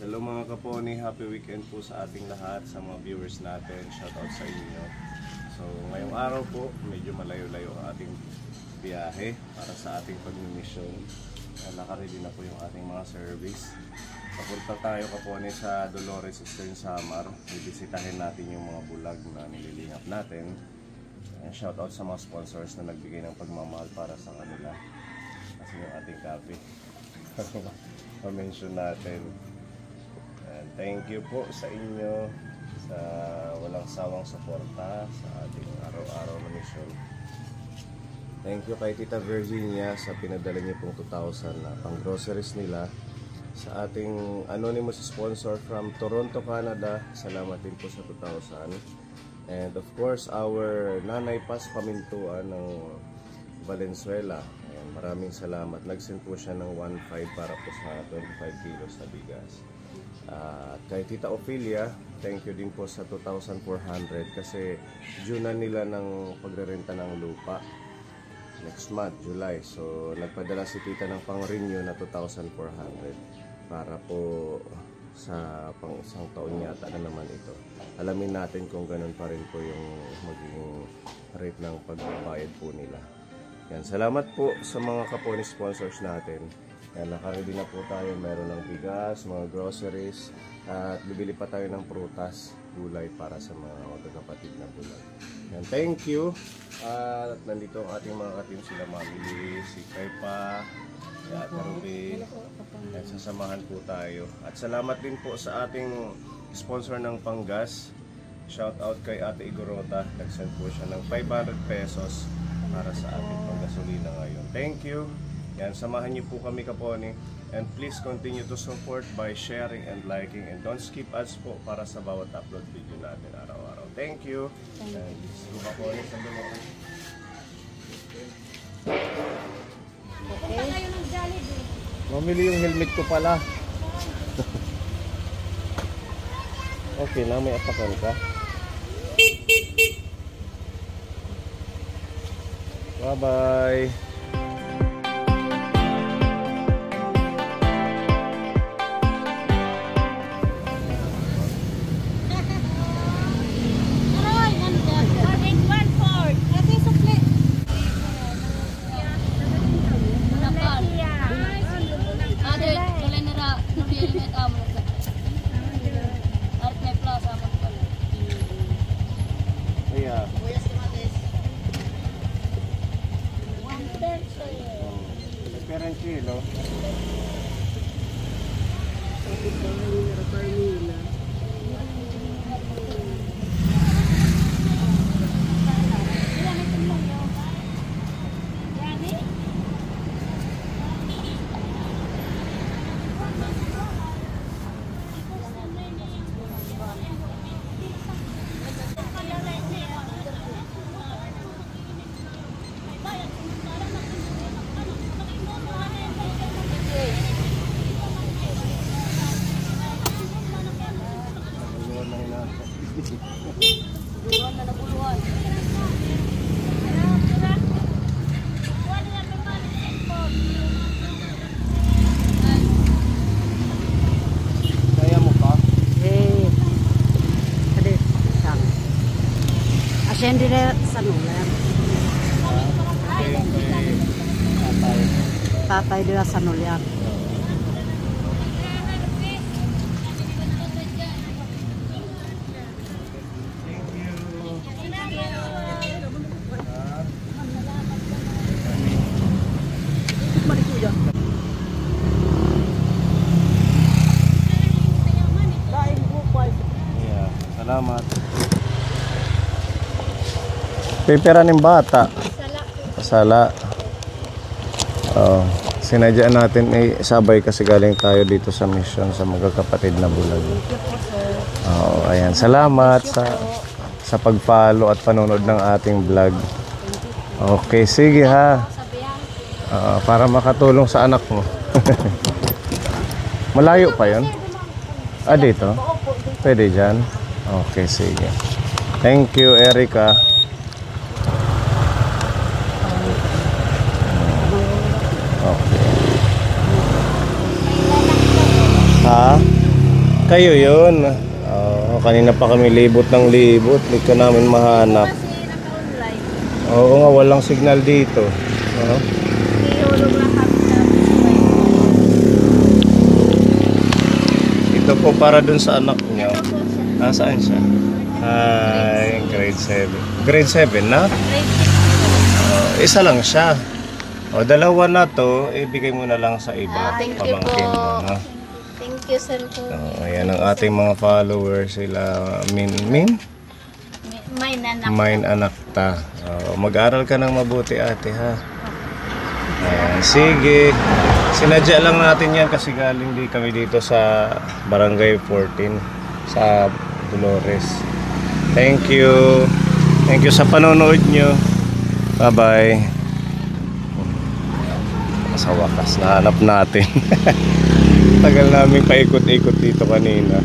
Hello mga kaponi, happy weekend po sa ating lahat, sa mga viewers natin, shoutout sa inyo. So ngayong araw po, medyo malayo-layo ang ating biyahe para sa ating pag-mission. Nakaready na po yung ating mga service. Papunta tayo kaponi sa Dolores Eastern Samar. Bibisitahin natin yung mga bulag na nililingap natin. Shoutout sa mga sponsors na nagbigay ng pagmamahal para sa kanila. Kasi yung ating copy. Pa-mention natin. And thank you po sa inyo sa walang sawang suporta sa ating araw-araw na mission. Thank you kay Tita Virginia sa pinadala niyo pong 2,000 na pang groceries nila. Sa ating anonymous sponsor from Toronto, Canada, salamat din po sa 2,000. And of course, our Nanay Paz Pamintuan ng Valenzuela. Ayan, maraming salamat. Nag-send po siya ng 1,500 para po sa 25 kilos na bigas. At kay Tita Ophelia, thank you din po sa 2,400 kasi due na nila ng pagrerenta ng lupa next month, July. So nagpadala si Tita ng pang-renew na 2,400 para po sa pang isang taon yata na naman ito. Alamin natin kung ganun pa rin po yung magiging rate ng pagbabayad po nila. Yan, salamat po sa mga kaponi sponsors natin. Yan, nakaready na po tayo. Meron ng bigas, mga groceries, at bibili pa tayo ng prutas, gulay para sa mga magkakapatid na bulag. Yan, thank you. At nandito ang ating mga katim, sila Mamili, si Kaipa, si Ate Ruby. Yan, sasamahan po tayo. At salamat din po sa ating sponsor ng panggas. Shout out kay Ate Igorota. Nag-send po siya ng 500 pesos para sa ating panggasolina ngayon. Thank you. Yan, samahan niyo po kami kaponi. And please continue to support by sharing and liking. And don't skip ads po para sa bawat upload video natin araw-araw. Thank you. And gusto kaponi sa dulo. Mamili yung helmet ko pala. Okay na, may apakan ka. Bye-bye. Kilo. Siyempre sa nulan. Tatay dia sa nulan. Salamat. Pipira ng bata. Sala. Oh, sinadyaan natin sabay kasi galing tayo dito sa mission sa magkakapatid na bulag. Oh, ayan. Salamat sa pag-follow at panonood ng ating vlog. Okay, sige ha. Para makatulong sa anak mo. Malayo pa 'yon. Dito. Pwede dyan. Okay, sige. Thank you, Erica. Okay. Ha? Kayo yun. Kanina pa kami libot ng libot. Hindi ka namin mahanap. Kasi naka-online. Oo nga, walang signal dito. Ihulog lang kami sa Ito po para dun sa anak niyo. Ito po siya. Nasaan siya? Ay, grade 7. Grade 7 na? Grade Isa lang siya. O, dalawa na to, ibigay mo na lang sa iba. Thank you po. Pamangkin mo, no? Thank you, sir po. Ayan ang ating mga followers. Sila, Min? May nanak. Main anak ta. Mag-aral ka ng mabuti, ate, ha? Ayan, sige. Sinadya lang natin yan kasi galing di kami dito sa Barangay 14 sa Dolores. Thank you. Thank you sa panonood nyo. Bye-bye. Sa wakas, nahanap natin. Tagal namin paikot-ikot dito kanina.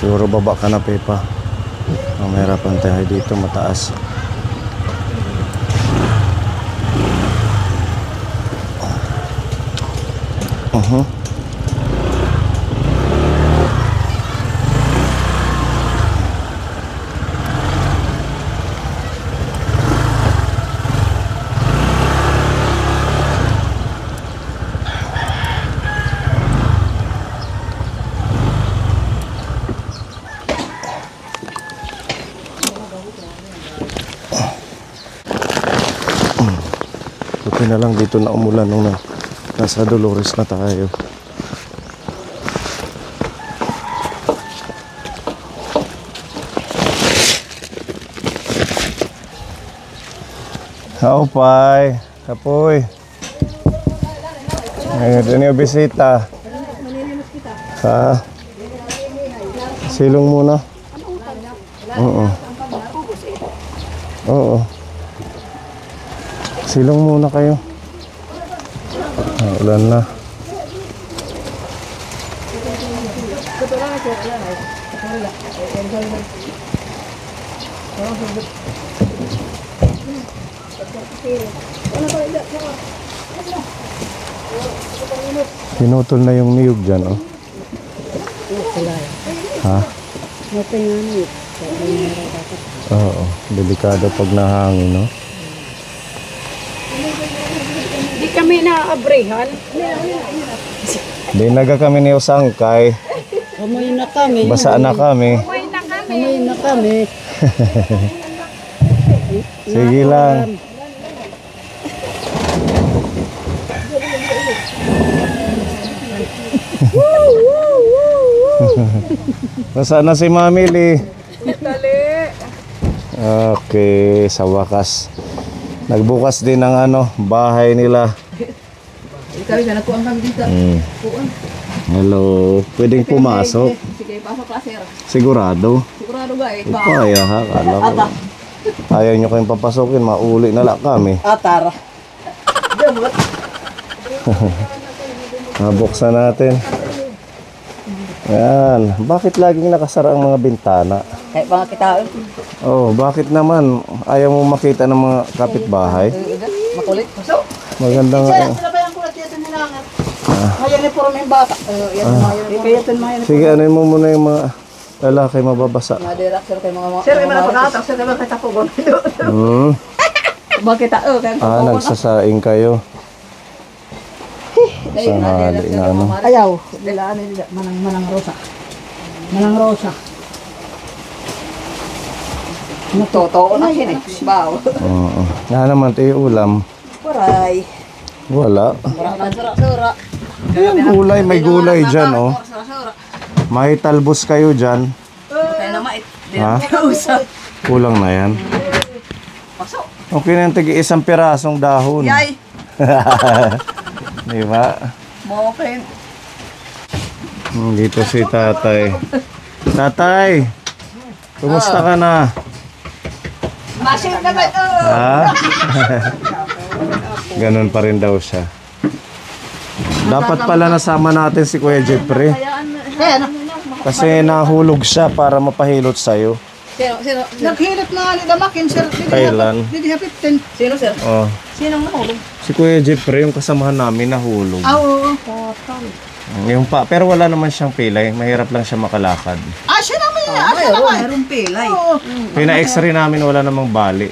Siguro baba ka na, Pepa. Mahirapan tayo dito, mataas. Buti na lang dito na umulan nung nasa Dolores na tayo. Pai, kapoy. Ayun yung bisita. Silong muna. Oo. Oo. Silong muna kayo. Ulan na. Pinutol na yung niyog dyan, oh. Ha? Oo, delikado pag nahangin, no? Di kami naabrehan. Di naga kami ni Usangkay. Amoy na kami. Basa na kami. Amoy na kami. Sige lang. Nasaan na si Mami Lee? Okay, sa wakas. Nagbukas din ng bahay nila. Hello, pwedeng pumasok. Sige, pasok ka, sir. Sigurado? Sigurado ba eh? Kaya ha, kala ko. Ayaw nyo kayong papasokin, mauli na lang kami. Tara. Nabuksan natin. Ayan, bakit laging nakasara ang mga bintana? Kahit mga kita, Oh, bakit naman ayaw mo makita ng mga kapitbahay? makulit. So, Magandang sinabayan ko na tiyatin mo lang. Ngayon ni puro may bata. Ipayatin mo yan. sige, anuin mo muna yung mga lalaki mababasa. Mga direct, sir, kayo mga... Sir, may mga pagkatak. Sir, naman kita po. Bakit kita? Nagsasaing kayo. Sanghali na ano. Ayaw. Nila, manang rosa. Manang rosa. Totoo na yun eh. Baw. Oo. Nga naman tayo ulam. Waray. Wala. Sura-sura. Ayan, gulay. May gulay dyan, oh. May talbos kayo dyan. Kaya na mait. Ha? Kausap. Kulang na yan. Pasok. Okay na yung tig-isang pirasong dahon. Yay. Di ba? Mopen. Dito si tatay. Tatay! Kumusta ka na? Masin na ba ito? Ha? Ganun pa rin daw siya. Dapat pala nasama natin si Kuya Jeffrey. Kaya na. Kasi nahulog siya para mapahilot sa'yo. Sino? Naghilot na ni Damakin, sir. Kailan? Hindi 15. Sino, sir? Oh. Sinong nahulog? Si Kuya Jeffrey, yung kasamahan namin, nahulog. Oo. Yung pero wala naman siyang pilay. Mahirap lang siya makalakad. Siya naman yun. Siya naman. Mayroong pilay. Oo. Pina-x-ray namin, wala namang bali.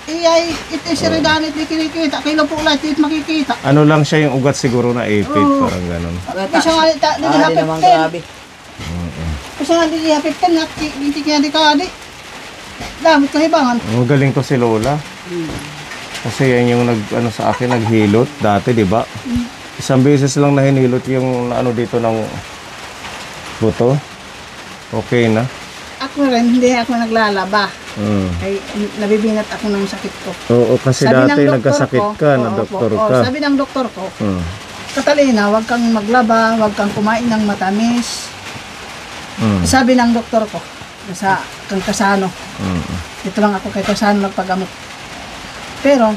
Iyay, ito siya rin dahil ito kinikita. Kailan po ulit ito makikita. Ano lang siya yung ugat siguro na ipit, parang ganun. Kasi nga, hindi hapit 10. Kasi nga, hindi hapit 10. Hindi kaya di ka di. Damit kahibangan. Ang galing to si Lola. Kasi yan yung sa akin, naghilot dati, di ba? Isang beses lang na hinilot yung ano dito ng buto. Okay na. Ako rin, hindi ako naglalaba. Ay, nabibinat ako ng sakit ko. Oo, kasi Sabi dati ng doktor nagkasakit ko, ka, na doktor ka. Sabi ng doktor ko, Catalina, huwag kang maglaba, huwag kang kumain ng matamis. Sabi ng doktor ko, sa kang Kasano. Dito lang ako kay Kasano nagpagamot. Pero,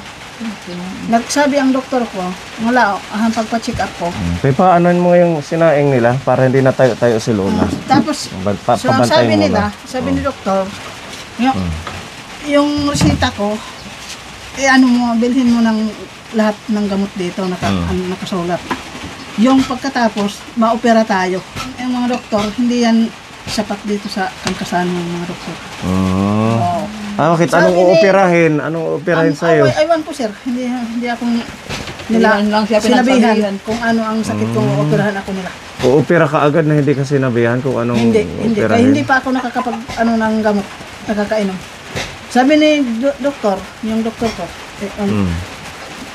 nagsabi ang doktor ko, wala, pagpa-check up ko. Paano mo yung sinaing nila para hindi na tayo si Lola? Tapos, so ang Pabantay sabi mo nila, ba? sabi ni doktor, yung resita ko, bilhin mo ng lahat ng gamot dito, nakasulat. Yung pagkatapos, maopera tayo. Yung mga doktor, hindi yan sapat dito sa Kasano ng mga doktor. Bakit? Anong uoperahin? Anong uoperahin sa'yo? Aywan po, sir. Hindi akong sinabihan kung ano ang sakit kong operahan ako nila. Uopera ka agad na hindi ka sinabihan kung anong Hindi. Kaya operahin? hindi pa ako ng gamot, nakakainom. Sabi ni doktor, yung doktor ko,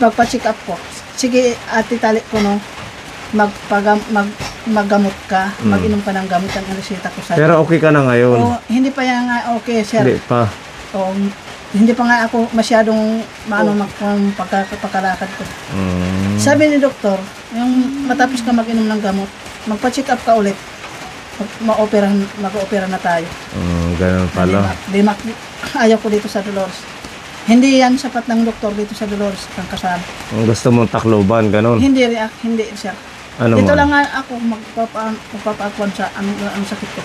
pagpa-check up ko, sige ate tali ko no, maggamot ka, mag-inom ka ng gamot ang reseta ko sa'yo. Pero okay ka na ngayon? Hindi pa yan nga okay, sir. Hindi pa. Hindi pa nga ako masyadong pagkalakad ko. Sabi ni doktor, yung matapos ka mag-inom ng gamot, magpa-check up ka ulit. Mag-opera na tayo. Ganun pala. Ayaw ko dito sa Dolores. Hindi yan sapat ng doktor dito sa Dolores, kang Kasano. Gusto mong takloban, ganun? Hindi, sir. Ano Dito man? lang nga ako magpapaakuan sa ang sakit ko.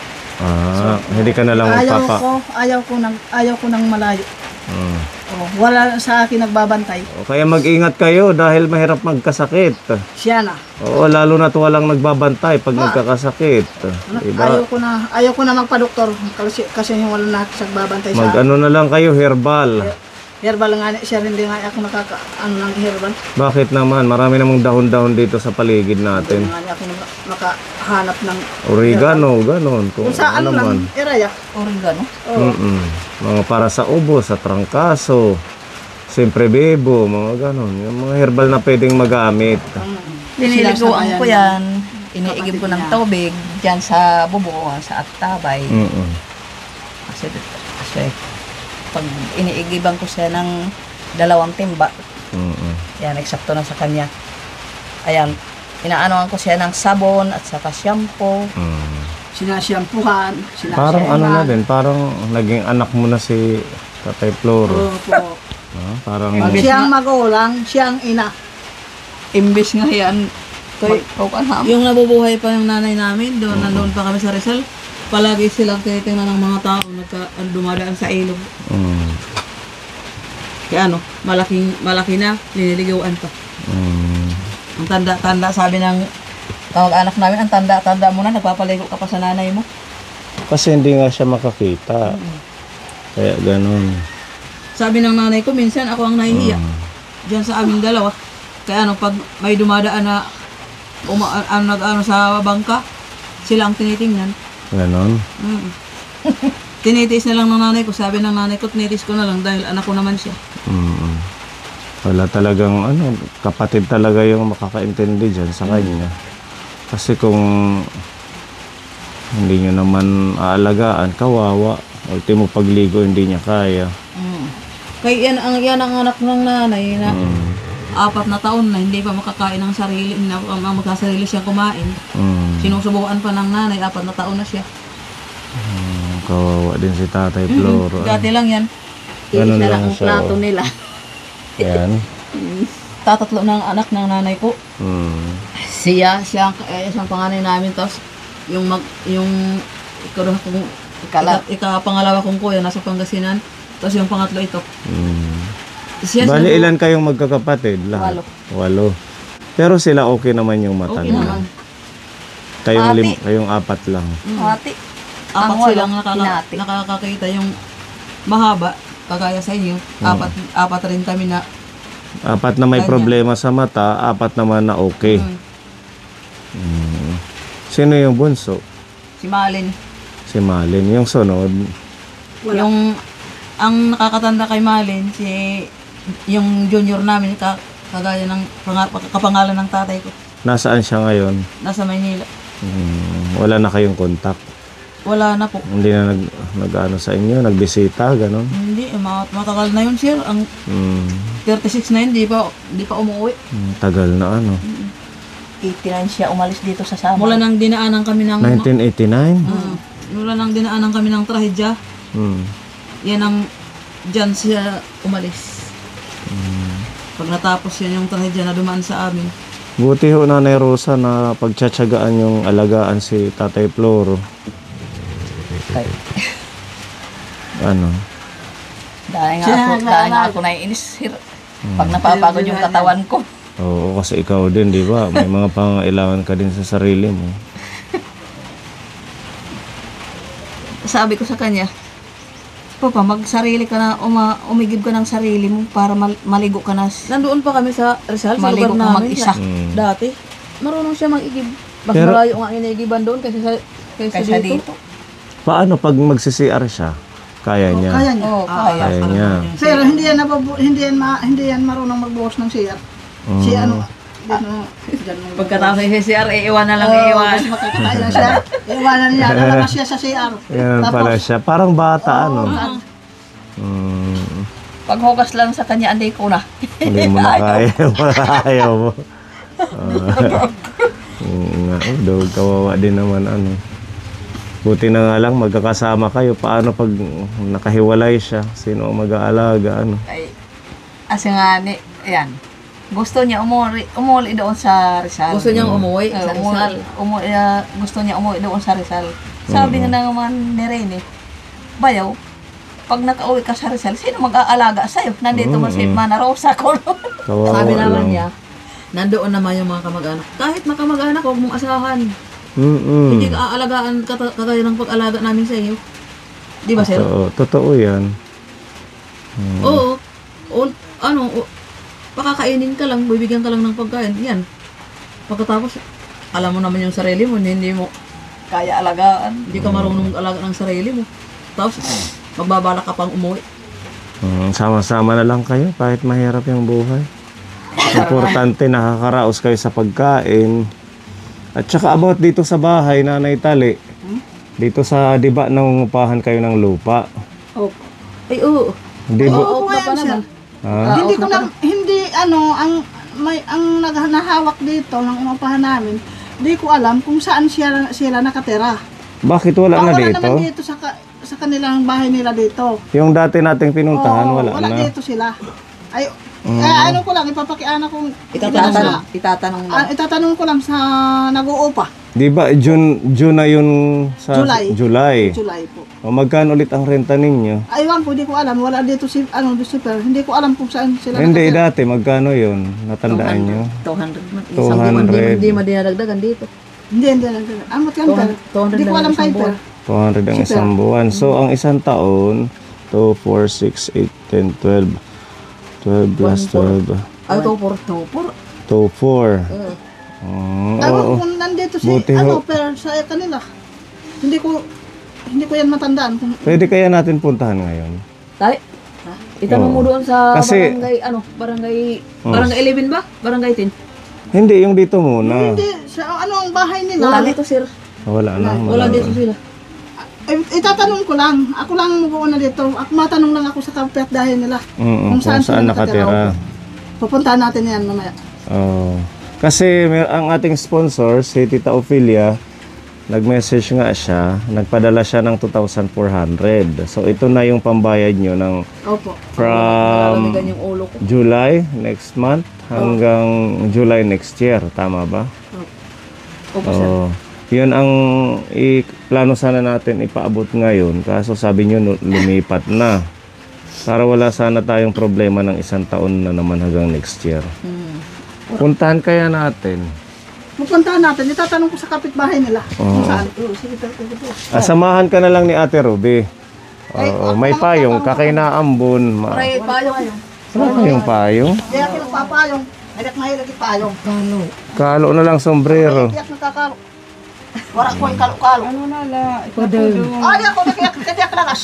Hindi ka na lang Ayaw ko nang malayo. Wala sa akin nagbabantay. Kaya mag-ingat kayo dahil mahirap magkasakit. Siya na. Oo, lalo na walang nagbabantay pag nagkakasakit. Diba? Ayaw ko na magpa-doktor kasi wala na ako sa nagbabantay sa Mag-ano na lang kayo, herbal. herbal nga siya, hindi nga ako ng herbal. Bakit naman? Marami namang dahon-dahon dito sa paligid natin. Hindi nga ako makahanap ng Oregano, ganon. Kung saan ano lang, man. eraya. Oregano? Mga para sa ubo, sa trangkaso, siyempre bebo, mga ganon. Yung mga herbal na pwedeng magamit. Liniliguan ko yan. Iniigib ko ng tubig dyan sa bubo, sa attabay. Kasi pag iniigiban ko siya ng 2 timba, yan, eksakto na sa kanya. Ayan, inaanoan ko siya ng sabon at saka shampoo. Sinasyampuhan. Parang ano na din, parang naging anak mo na si Tatay Floro. Parang Siyang magulang, siyang ina. Imbis nga yan, Yung nabubuhay pa yung nanay namin, nandoon pa kami sa Rizal, palagi silang tinitingnan ng mga tao dumadaan sa ilog. Kaya malaki na, liniligawan pa. ang tanda-tanda, sabi ng kamag-anak namin, ang tanda-tanda mo na, nagpapaligo ka pa sa nanay mo. kasi hindi nga siya makakita. Kaya ganun. Sabi ng nanay ko, minsan ako ang nahihiya. Diyan sa aming dalawa. Kaya pag may dumadaan na nag-ano sa bangka, sila ang tinitingnan. Ganon. Tinitiis na lang ng nanay ko. Sabi ng nanay ko, tinitiis ko na lang dahil anak ko naman siya. Wala talagang kapatid talaga yung makakaintindi dyan sa kanya. Kasi kung hindi nyo naman aalagaan, kawawa. Ultimo pagligo, hindi niya kaya. Kaya yan ang anak ng nanay na 4 na taon na hindi pa makakain ng sarili, hindi na magkasarili siya kumain. Sinusubukan pa ng nanay, 4 na taon na siya. Kawawa din si Tatay Floro. Dati lang yan. Ganun Isa lang ang siya. plato nila. Yan. Tatatlo ng anak ng nanay ko. Siya ang panganay namin. Tapos yung pangalawa kong kuya nasa Pangasinan. Tapos yung pangatlo ito. Siya Bali, ilan kayong magkakapatid? Lahat? 8. Pero sila okay naman yung mata Okay nila. naman. Kayong 4 lang. Ate, 4 Ang silang hinati. nakakakita yung mahaba. Kagaya sa inyo. 4 rin kami na 4 na may Ganyan. problema sa mata, 4 naman na okay. Sino yung bunso? si Malin. Si Malin. Yung sunod, Yung ang nakakatanda kay Malin, yung junior namin, kagaya ng kapangalan ng tatay ko. nasaan siya ngayon? Nasa Maynila. Wala na kayong kontak? Wala na po. Hindi na nag-ano sa inyo? Nagbisita, gano'n? Hindi, matagal na yun sir. Ang 36 na yun, di pa umuwi. Tagal na ano. 89 siya umalis dito sa Samar. Mula nang dinaanan kami ng 1989? mula nang dinaanan kami ng trahedya, yan ang dyan siya umalis. Pag natapos yan yung trahedya na dumaan sa amin. Buti ho, Nanay Rosa, na pagtsatsagaan yung alagaan si Tatay Floro. Ano? Dahil nga ako naiinis, sir. Pag napapagod yung katawan ko. Oo, kasi ikaw din, di ba? May mga pangailangan ka din sa sarili mo. Sabi ko sa kanya, Papa, magsarili ka na, umigib ka ng sarili mo para maligo ka na. Nandoon pa kami sa Rizal, sa Maligo lugar ka namin. mag-isa. Dati, marunong siya mag-igib. Mas Pero- malayo nga inigiban doon kaysa Kaysa dito. dito. Paano pag magsi-CR siya? Kaya niya? Kaya niya. Oo, kaya. Kaya niya. Pero hindi yan marunong magbuhos ng CR. Si ano, dyan mo. Pagkatapos sa CR, iiwan na lang, Mas makakatayo siya. Iwanan niya. Lalabas siya sa CR. Yan pala siya. Parang bata, ano? Paghugas lang sa kanya, anday ko na. Hindi mo na kaya. Ayaw mo. Daw, kawawa din naman, ano. Buti na nga lang, magkakasama kayo. Paano pag nakahiwalay siya? Sino ang mag-aalaga, ano? Ay, kasi nga, ayan. Gusto niya umuli doon sa Rizal. Gusto niyang umuwi sa Rizal. Gusto niya umuwi doon sa Rizal. Sabi nga naman ni Rene, bayaw, pag nakauwi ka sa Rizal, sino mag-aalaga sa'yo? Nandito mo si Mana Rosa ko. Kawawa Sabi naman lang. niya, nandoon naman yung mga kamag-anak. Kahit makamag-anak, huwag mong asahan. Mm-mm. Hindi ka aalagaan kagaya ng pag-alaga namin sa iyo. Di ba, sir? Totoo yan. Oo. Pakakainin ka lang, bibigyan ka lang ng pagkain. Yan. Pagkatapos, alam mo naman yung sarili mo, hindi mo Kaya alagaan. hindi ka marunong mag-alaga ng sarili mo. Tapos, magbabalak ka pang umuwi. Sama-sama na lang kayo kahit mahirap yung buhay. Importante, nakakaraos kayo sa pagkain. At saka about dito sa bahay, Nanay Tali. Dito sa, di ba, nangungupahan kayo ng lupa? Ay, oo. Di ba? Oo, nga pa yan, sir. naman. Ha? Hindi ko lang, ang nahawak dito ng umapahan namin, hindi ko alam kung saan sila nakatira. Bakit wala na Wala dito? naman dito sa kanilang bahay nila dito. Yung dati nating pinuntahan, Oo, wala na. dito sila. Ay, ano ko lang, ipapakiana kong itatanong ko lang sa nag-uupa. Di ba, June na yun sa July. July. July po. O magkano ulit ang renta ninyo? Aywan ko, hindi ko alam. Wala dito si Lucifer. Hindi ko alam kung saan sila Hindi, nakatira. dati, magkano yun? Natandaan nyo? 200. 200. Hindi mo dinadagdagan dito. Hindi. Amot yan, pero. 200 Hindi ko lang alam isang kay buwan. Per. 200 ang isang buwan. So, ang isang taon, 2, 4, 6, 8, 10, 12. 12 plus 12. Ay, 2 2, 4. Ewan ko Oo. kung nandito si, Buti ho. per sa kanila. Hindi ko yan matandaan. Kung, Pwede kaya natin puntahan ngayon? Tay, itanong mo doon sa Kasi- barangay 11 ba? Barangay 10? Hindi, yung dito muna. hindi, sa ano ang bahay nila. Wala dito, sir. Wala na. Wala dito sila. Itatanong ko lang. Ako lang mag-uuna dito. Matanong lang ako sa kapit dahil nila. Kung saan sila nakatira. Pupuntahan natin yan mamaya. Oh. Kasi ang ating sponsor, si Tita Ophelia, nag-message nga siya, nagpadala siya ng 2,400. So ito na yung pambayad nyo ng Opo. from Ganyan yung ulo ko. July next month hanggang July next year. Tama ba? Opo, sir. Oh. Yun ang plano sana natin ipaabot ngayon. Kaso sabi nyo lumipat na. Para wala sana tayong problema ng 1 taon na naman hanggang next year. Puntahan kaya natin. Pupuntahan natin. Itatanong ko sa kapitbahay nila. Kung saan. Sige, Samahan ka na lang ni Ate Ruby. Oo, may payong, kakainaambon. Pray, payo. Wala kayong payong? Hindi ako nagpapayong. Hindi mahilig ipayong. Kalo na lang sombrero. Hindi ako nagkakalo. Wala ko yung kalo-kalo. Ano na la? Ay, ako nagkayak lakas.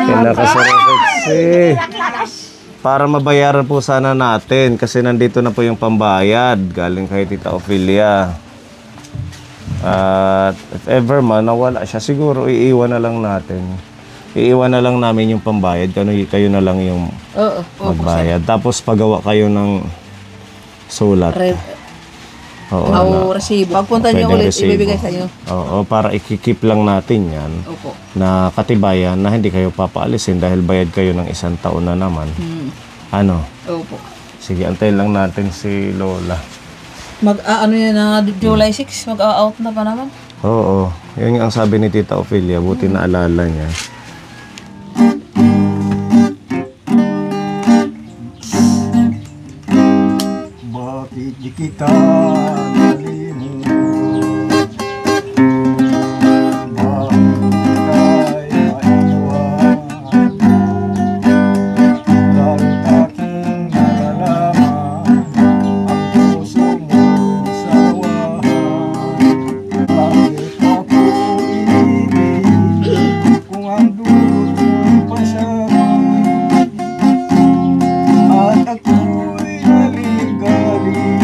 Pinakasarap. Para mabayaran po sana natin kasi nandito na po yung pambayad galing kay Tita Ophelia. At if ever man nawala siya, siguro iiwan na lang natin. Iiwan na lang namin yung pambayad, kayo na lang yung Oo. magbayad. Tapos pagawa kayo ng sulat. Oo, O resibo. Pagpunta niyo pwedeng ulit, resibo. ibibigay sa inyo. Oo, para ikikip lang natin yan Opo. na katibayan na hindi kayo papaalisin dahil bayad kayo ng 1 taon na naman. Ano? Opo. Sige, antayin lang natin si Lola. Ano yan na July 6, mag-out na pa naman. Oo, yun ang sabi ni Tita Ophelia, buti na alala niya. Bakit di kita nalimutan? Bakit tayo maiwan? Lalo't aking nalalaman ang puso mo'y sawahan. Bakit ako inibig kung ang dulot mo'y pasakit? At ako'y naligalig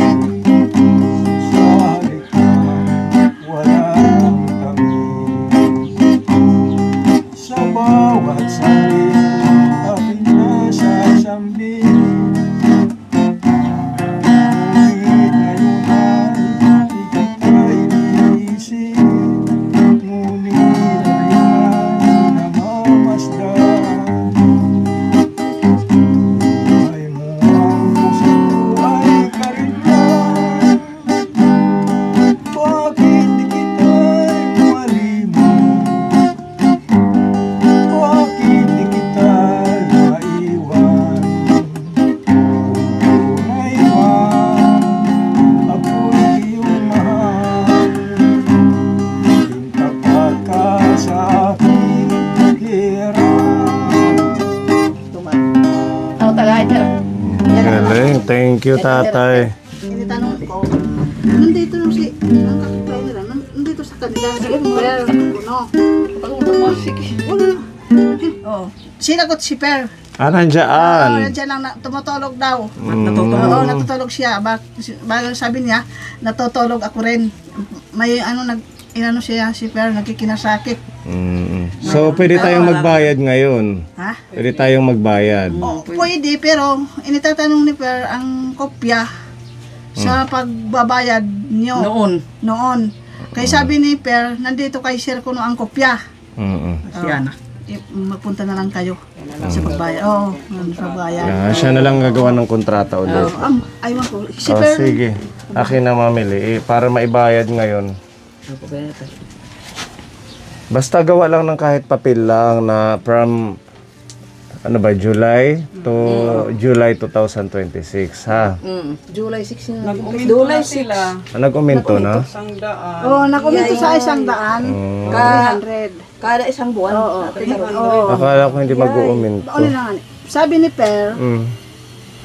sa halikan, walang tamis. Sa bawat salita aking nasasambit, ngunit ngayon ay di kita iniisip. Ngunit ngayon ay namamasdan, ay mo ang puso ay karigyan. Bakit di kita malimot? Bakit di kita maiwan? Kung tunay man ako'y iyong mahal, maging tapat ka sa aking hirap. Ano tagay, sir? Galing, thank you tatay. Itatanong ko. Nandito yung ang kapitbahay nila. Nandito sa kanila. Sige, Per. Ano? Sige. Wala. Oo. Sinagot si Per. Nandiyan. Nandiyan lang, tumutulog daw. Natutulog. Oo, natutulog siya. Sabi niya, natutulog ako rin. May inano siya si Per, nagkikinasakit. So, pwede tayong magbayad ngayon. Ha? Pwede tayong magbayad. Pwede, pero initatanong ni Per ang kopya sa pagbabayad niyo noon. Kaya sabi ni Per, nandito kay Sir Kuno ang kopya. Siya na. Magpunta na lang kayo sa pagbayad. Oo, sa pagbayad. Siya na lang gagawa ng kontrata ulit. Aywan ko. Si Oh, Per, sige. Akin na mamili. Para maibayad ngayon. Basta gawa lang ng kahit papel lang na from July to July 2026, ha? July 6 na. July sila. Nag-uminto na? nakuminto sa 100. 300. Kada isang buwan. Oo. Akala ko hindi mag-uuminto. Sabi ni Per,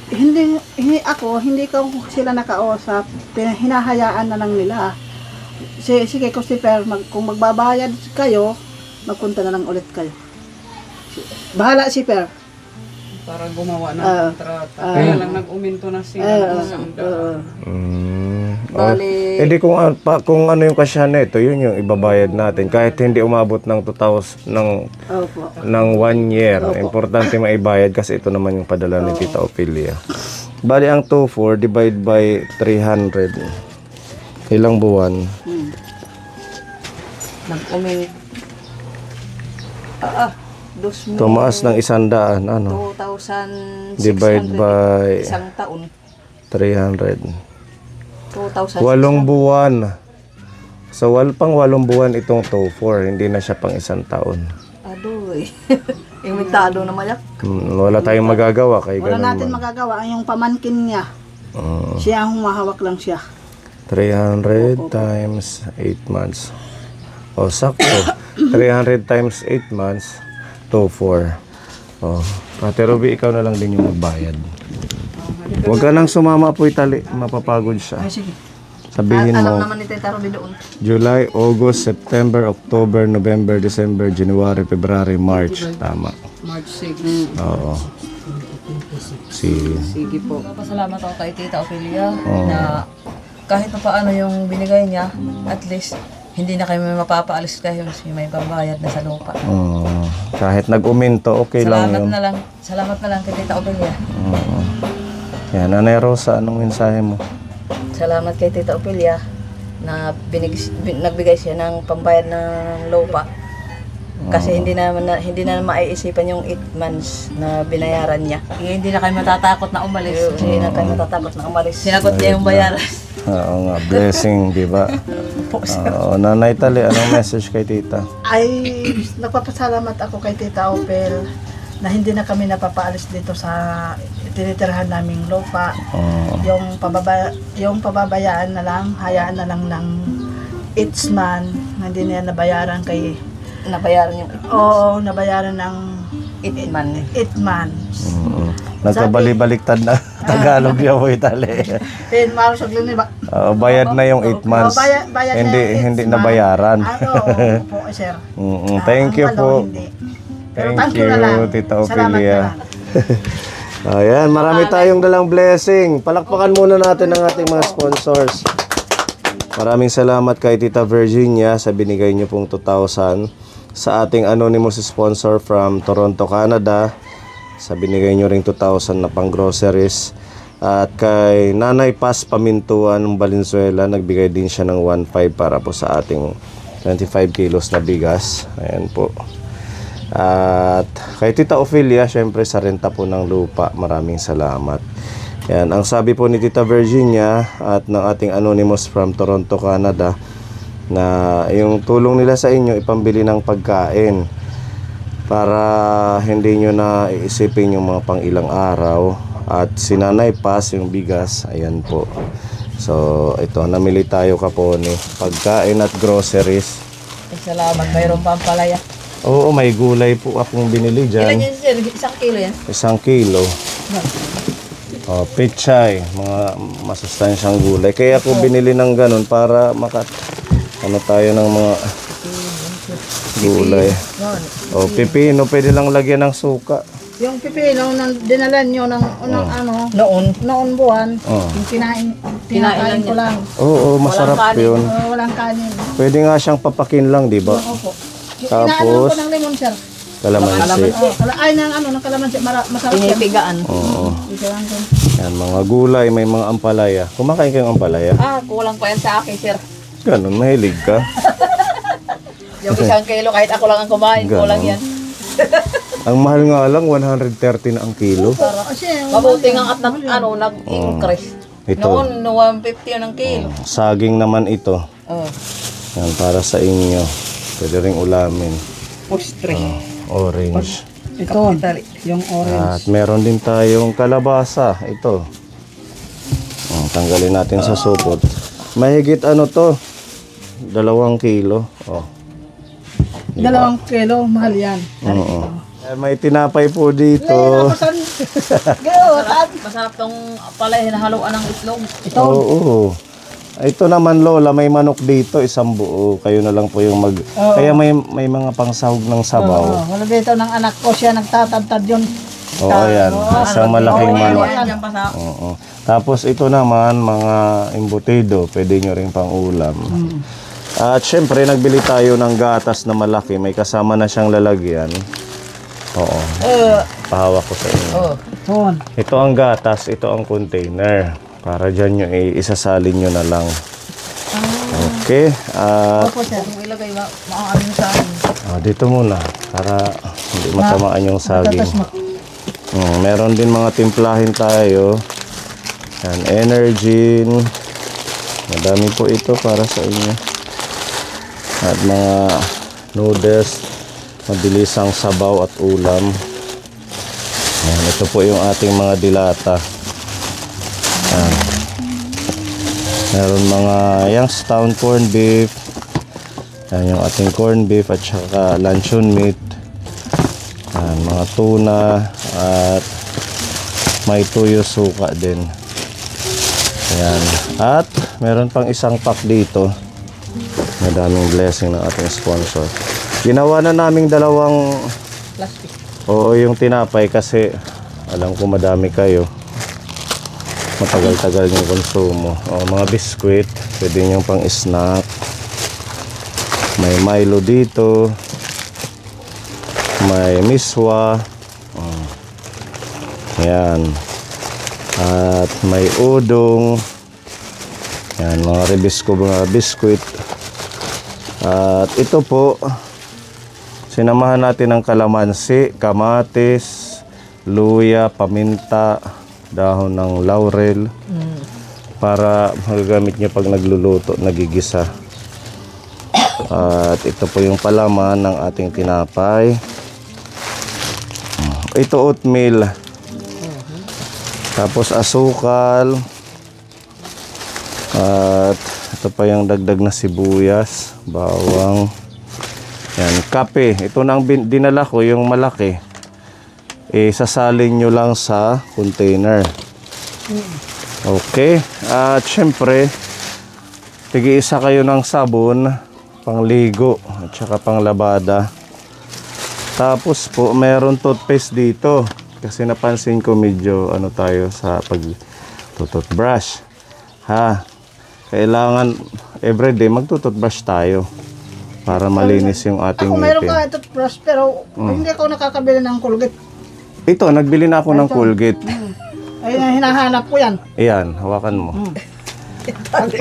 hindi ko sila nakausap. Hinahayaan na lang nila. Sige, Christopher, kung magbabayad kayo, magpunta na lang ulit kayo. Bahala si Per. Para gumawa ng kontrata. Kaya lang nag-uminto na sila. Hindi kung ano yung kasya nito, yun yung ibabayad natin. Kahit hindi umabot ng 2,000 ng 1 year. Importante maibayad kasi ito naman yung padala ni Tita Ophelia. Bali ang 2,400 divide by 300. Ilang buwan? Nag-uminto. Tumaas ng 100, ano? 2,600 Divide by isang taon. 300. 2,000. 8 buwan. So, pang 8 buwan itong 2,400. Hindi na siya pang 1 taon. Adoy. Imitado na mayak. Wala tayong magagawa kay Wala ganun natin man. magagawa. Yung pamangkin niya, siya ang humahawak lang siya. 300 times 8 months. O, sakto. 300 times 8 months, 2,400. O, Ate Ruby, ikaw na lang din yung magbayad. Huwag ka nang sumama po itali. Mapapagod siya. Sige. Sabihin Alam mo, naman ni Tita Ruby doon. July, August, September, October, November, December, January, February, March. Tama. March 6. Oo. Sige. Sige po. Pasalamat ako kay Tita Ophelia na kahit pa paano yung binigay niya, at least hindi na kayo mapapaalis kayo kasi may pambayad na sa lupa. Kahit nag-uminto, okay lang yun. Salamat na lang kay Tita Ophelia. Yan, Nanay Rosa, anong mensahe mo? Salamat kay Tita Ophelia na nagbigay siya ng pambayad ng lupa. Kasi hindi na maiisipan yung 8 months na binayaran niya. Hindi na kayo matatakot na umalis. Hindi na kayo matatakot na umalis. Sinagot niya yung bayaran. Oo nga, blessing, di ba? Oo, Nanay Tali, anong message kay Tita? Ay, nagpapasalamat ako kay Tita Opel na hindi na kami napapaalis dito sa tinitirhan naming lupa. Yung pababayaan na lang, hayaan na lang ng each month, hindi niya nabayaran kay... Nabayaran yung 8 months. Oo, nabayaran ng 8 months. 8 months. Nagkabali-baliktad na Tagalog yung Itali. Marusog lang ba? Bayad na yung 8 months. Bayad na yung Hindi 8 nabayaran. Po, sir. Thank you Ang po. hindi. Pero Thank you, na lang. Tita Salamat Ophelia. na lang. Ayan, marami tayong dalang blessing. Palakpakan muna natin ang ating mga sponsors. Maraming salamat kay Tita Virginia sa binigay niyo pong 2,000. Sa ating anonymous sponsor from Toronto, Canada, sa binigay niyo ring 2,000 na pang groceries. At kay Nanay Paz Pamintuan ng Valenzuela, nagbigay din siya ng 1,500 para po sa ating 25 kilos na bigas. Ayan po. At kay Tita Ophelia, syempre sa renta po ng lupa, maraming salamat. Yan, ang sabi po ni Tita Virginia at ng ating anonymous from Toronto, Canada, na yung tulong nila sa inyo ipambili ng pagkain para hindi nyo na iisipin yung mga pang ilang araw. At sinanay Paz yung bigas, ayan po. So ito, namili tayo kapone, pagkain at groceries. Salamat, mayroon pa ang palaya. Oo, may gulay po akong binili dyan. Ilan yan sir? 1 kilo yan? 1 kilo. Pechay, mga masustansyang gulay. Kaya ako binili ng ganun para tayo ng mga gulay. Pipino, pwede lang lagyan ng suka. Yung pipino nang dinalan nyo ng noon buwan, yung kinakain ko lang. Oo, masarap yun. Walang kanin. Pwede nga siyang papakin lang, di ba? Opo. Tapos, ko ng lemon, sir. kalamansi. Ng kalamansi, masarap yan. Pinipigaan. Oo. Yan, mga gulay, may mga ampalaya. Kumakain kayong ampalaya? Kulang pa yan sa akin sir. Ganun, mahilig ka. Yung 1 kilo, kahit ako lang ang kumain, kulang yan. Ang mahal nga lang, 130 na ang kilo. Mabuti nga at nag-increase. Ito. Noon, 150 yun ang kilo. Saging naman ito. Yan, para sa inyo. Pwede ring ulamin. Orange. Ito, yung orange. At meron din tayong kalabasa. Ito. Tanggalin natin sa supot. Mahigit to? 2 kilo. 2 kilo, mahal yan. Oo. May tinapay po dito. Masarap tong palay hinahaluan ng itlog. Oo. Ito naman Lola, may manok dito, isang buo. Kayo na lang po yung mag... Kaya may mga pangsahog ng sabaw. Wala dito ng anak ko, siya nagtatantad yun. Oo, yan. Isang malaking manok. Diyan pa sa Oo. Tapos ito naman, mga embutido. Pwede nyo rin pang ulam. At syempre, nagbili tayo ng gatas na malaki. May kasama na siyang lalagyan. Oo. Pahawak ko sa inyo. Ito ang gatas, ito ang container. Para dyan nyo isasalin nyo na lang. Okay. At kung ilagay maaano sa akin. dito muna. Para hindi matamaan yung saging. Meron din mga timplahin tayo. Yan, Energin. Madami po ito para sa inyo. At mga noodles. Mabilisang sabaw at ulam. Yan, ito po yung ating mga dilata. Yan. Meron mga Youngstown corned beef. Yan yung ating corned beef at saka luncheon meat. Yan, mga tuna at may tuyo suka din. Yan. At meron pang isang pack dito. Madaming blessing ng ating sponsor. Ginawa na naming dalawang Plastic. Oo, yung tinapay kasi alam ko madami kayo. Matagal-tagal yung konsumo. Mga biskwit, pwede nyo pang snack. May Milo dito. May miswa. Yan. At may udong. Yan, mga rebisco, mga biskwit. At ito po, sinamahan natin ng kalamansi, kamatis, luya, paminta, dahon ng laurel para magagamit nyo pag nagluluto, nagigisa. At ito po yung palaman ng ating tinapay. Ito oatmeal. Tapos asukal. At ito pa yung dagdag na sibuyas, bawang. Yan, kape. Ito nang dinala ko, yung malaki. Sasalin nyo lang sa container. Okay. At syempre, tig-isa kayo ng sabon, pangligo, at saka panglabada. Tapos po, meron toothpaste dito. Kasi napansin ko medyo ano tayo sa pag-toothbrush. Kailangan everyday mag-toothbrush tayo. Para malinis yung ating Ako meron ngipin. ka toothbrush pero hindi ako nakakabili ng Colgate. Ito, nagbili na ako ng Colgate. Ay, hinahanap ko yan. Ayan, hawakan mo.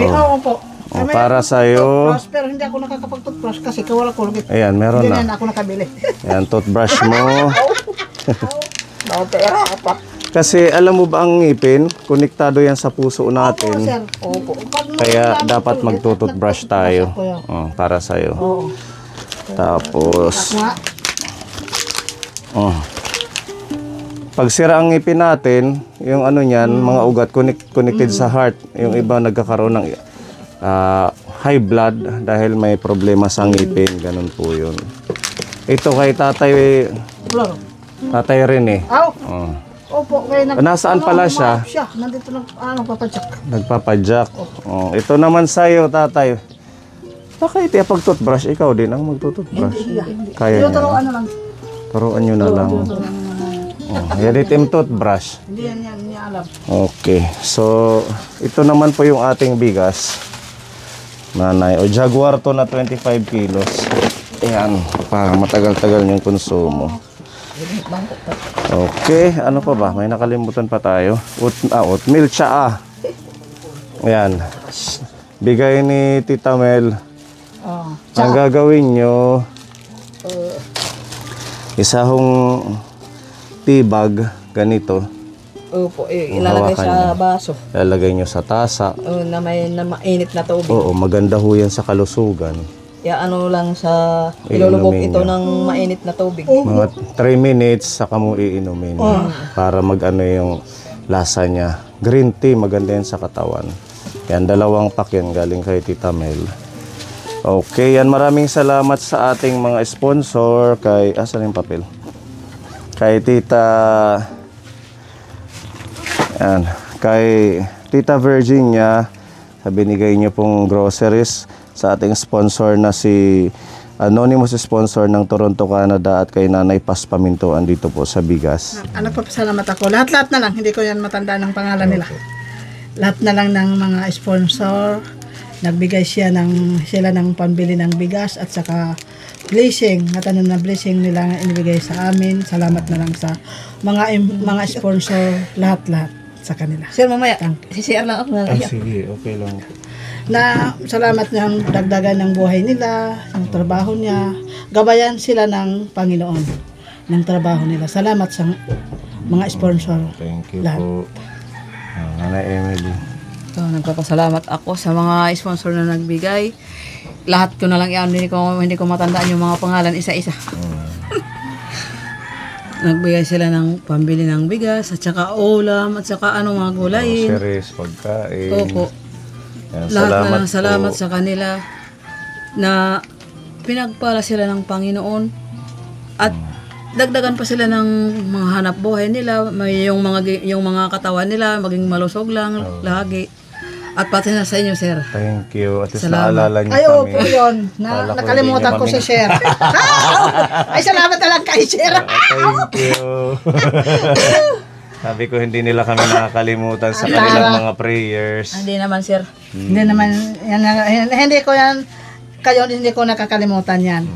Oo po. Para sa'yo. Toothbrush, pero hindi ako nakakapag-toothbrush kasi wala Colgate. Ayan, meron Hindi na. na ako nakabili. Ayan, toothbrush mo. Pera pa. Kasi alam mo ba ang ngipin, konektado yan sa puso Opo, natin. sir. Opo. Kaya dapat magtutoothbrush tayo. Para sa'yo. Oo. Tapos, Nga. pag sira ang ngipin natin, yung ano niyan, mga ugat connected sa heart. Yung iba nagkakaroon ng high blood dahil may problema sa ngipin. Ganun po yun. Ito kay Flor. Tatay Rene. Aw. Opo. Nasaan pala siya? Nandito papadyak. Nagpapadyak. Ito naman sa'yo, tatay. Baka iti pag-toothbrush, ikaw din ang mag-toothbrush. Kaya niya. Turuan na lang. Turuan nyo na lang. Yan itim toothbrush. Hindi yan niya alam. Okay. So, ito naman po yung ating bigas. Nanay. O Jaguar to na 25 kilos. Ayan. Para matagal-tagal yung konsumo. Okay. Ano pa ba? May nakalimutan pa tayo. Oatmeal tsaa. Ayan. Bigay ni Tita Mel. Ang gagawin nyo, isahong tibag, ganito. Opo, ilalagay sa baso. Ilalagay nyo sa tasa. Na may mainit na tubig. Oo, maganda ho yan sa kalusugan. Ano lang sa ilulubog Iinumin ito nyo. ng mainit na tubig. Mga 3 minutes, saka mo iinumin. Para mag-ano yung lasa niya. Green tea, maganda yan sa katawan. Yan, 2 pack yan galing kay Tita Mel. Okay, yan, maraming salamat sa ating mga sponsor. Asan yung papel? kay Tita Virginia, binigay niyo pong groceries sa ating sponsor na si anonymous sponsor ng Toronto, Canada, at kay Nanay Paz Pamintuan dito po sa bigas. Nagpapasalamat ako. Lahat-lahat na lang. Hindi ko yan matandaan ng pangalan nila. Lahat na lang ng mga sponsor. Nagbigay sila ng pambili ng bigas at saka blessing. Natanong na blessing nila nga inibigay sa amin. Salamat na lang sa mga sponsor. Lahat-lahat sa kanila. Sir, mamaya, CCR lang ako na. Sige, okay lang. Na salamat ng dagdagan ng buhay nila, ng trabaho niya. Gabayan sila ng Panginoon ng trabaho nila. Salamat sa mga sponsor. Thank you lahat. po. Nanay Emily. So, nagpapasalamat ako sa mga sponsor na nagbigay. Lahat ko na lang yan, hindi ko matandaan yung mga pangalan isa-isa. Nagbigay sila ng pambili ng bigas, at saka ulam, at saka mga gulayin. Groceries, pagkain. Opo. Yan, Lahat na lang po. salamat sa kanila na pinagpala sila ng Panginoon at dagdagan pa sila ng mga hanap buhay nila, may yung mga katawan nila maging malusog lang lagi. At pati na sa inyo, sir. Thank you. At least Salamat. naalala niyo Ay, kami. opo yun. Kala ko Nakalimutan hindi ko niyo si Sher. Ay, salamat na lang kay Sher. Thank you. Sabi ko hindi nila kami nakakalimutan sa kanilang mga prayers. Hindi naman, sir. Hindi naman, hindi ko yan, kayo hindi ko nakakalimutan yan.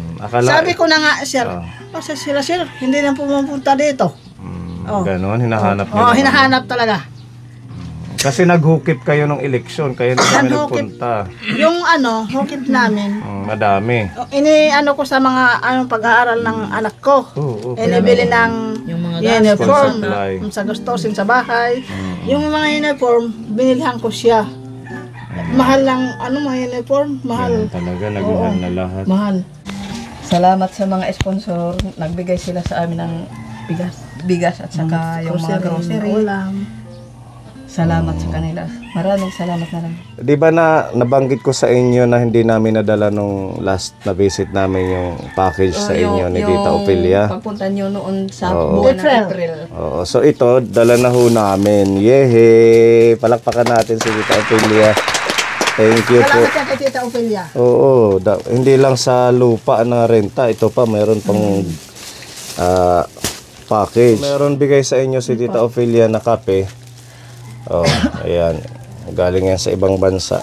Sabi ko na nga, Sir, kasi sila, Sir, hindi na pumupunta dito. Ganon, hinahanap nila. Oo, hinahanap talaga. Kasi naghukip kayo ng eleksyon, kaya na kami nagpunta. Yung hukip namin, Madami. ko sa mga pag-aaral ng anak ko. Oo, Inibili ng Yung mga uniform supply. sa gustosin sa bahay. Yung mga uniform, binilhan ko siya. Mahal lang, mga uniform, mahal. Talaga, nagmahal na lahat. Mahal. Salamat sa mga sponsor. Nagbigay sila sa amin ng bigas at saka yung mga grocery. Ulam. Salamat sa kanila. Maraming salamat na lang. Di ba nabanggit ko sa inyo na hindi namin nadala nung last na visit namin yung package sa inyo ni Tita Ofelia? Pagpunta nyo noon sa Oo. buwan ng April. Oo, so ito, dala na ho namin. Yehe! Palakpakan natin si Tita Ofelia. Thank you po. Salamat yan kay Tita Ofelia. Oo, hindi lang sa lupa na renta. Ito pa, mayroon pang package. Meron bigay sa inyo si Tita Ofelia na kape. Oh, ayan. Galing yan sa ibang bansa.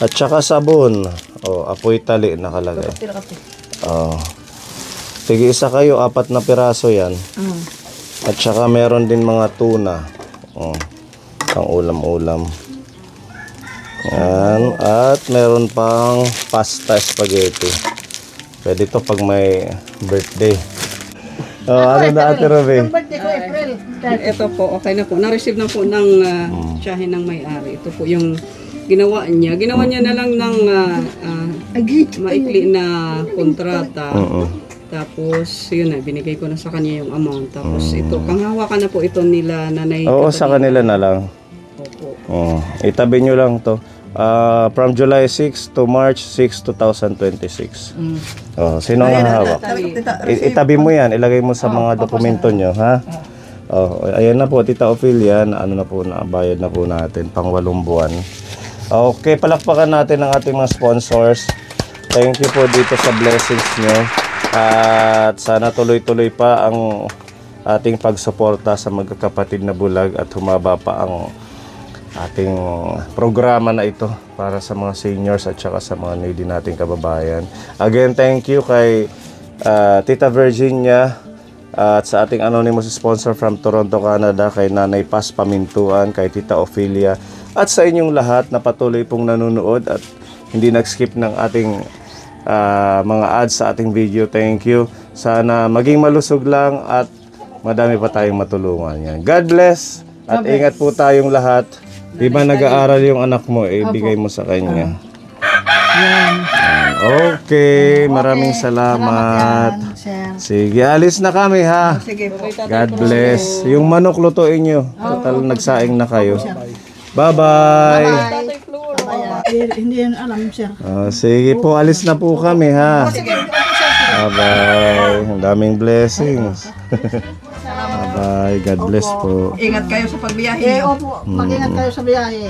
At saka sabon. Oh, apoy tali nakalagay. Oh. Sige, isa kayo, 4 na piraso yan. At saka meron din mga tuna. Oh, pang ulam-ulam. Yan. At meron pang pasta spaghetti. Pwede to pag may birthday. Oh, ano na Ate Robe? Yung birthday ko, April. Ito po, okay na po. Na-receive na po ng tiyahin ng may-ari. Ito po yung ginawa niya. Ginawa niya na lang ng maikli na kontrata. Tapos, yun na, binigay ko na sa kanya yung amount. Tapos ito, panghawakan na po ito nila nanay. Oo, sa kanila na lang. Opo. Oh, itabi nyo lang to. From July 6 to March 6, 2026. Oh, sino ang hawak? Itabi mo yan, ilagay mo sa mga dokumento nyo, ha? Oh, ayan na po, Tita Ofelia, nabayad na po natin, pang 8 buwan. Okay, palakpakan natin ang ating mga sponsors. Thank you po dito sa blessings nyo. At sana tuloy-tuloy pa ang ating pagsuporta sa magkakapatid na bulag at humaba pa ang ating programa na ito para sa mga seniors at saka sa mga needy nating kababayan. Again, thank you kay Tita Virginia at sa ating anonymous sponsor from Toronto, Canada, kay Nanay Paz Pamintuan, kay Tita Ofelia, at sa inyong lahat na patuloy pong nanonood at hindi nag-skip ng ating mga ads sa ating video. Thank you. Sana maging malusog lang at madami pa tayong matulungan. Yan. God bless at ingat po tayong lahat. Di ba nag-aaral yung anak mo, ibigay mo sa kanya. Okay, maraming salamat. Sige, alis na kami ha. God bless. Yung manok lutuin nyo. Total nagsaing na kayo. Bye-bye. Hindi yan alam, Sir. Sige po, alis na po kami ha. Bye-bye. Ang daming blessings. Bye. God bless po. Ingat kayo sa pagbiyahe. Opo, mag-ingat kayo sa biyahe.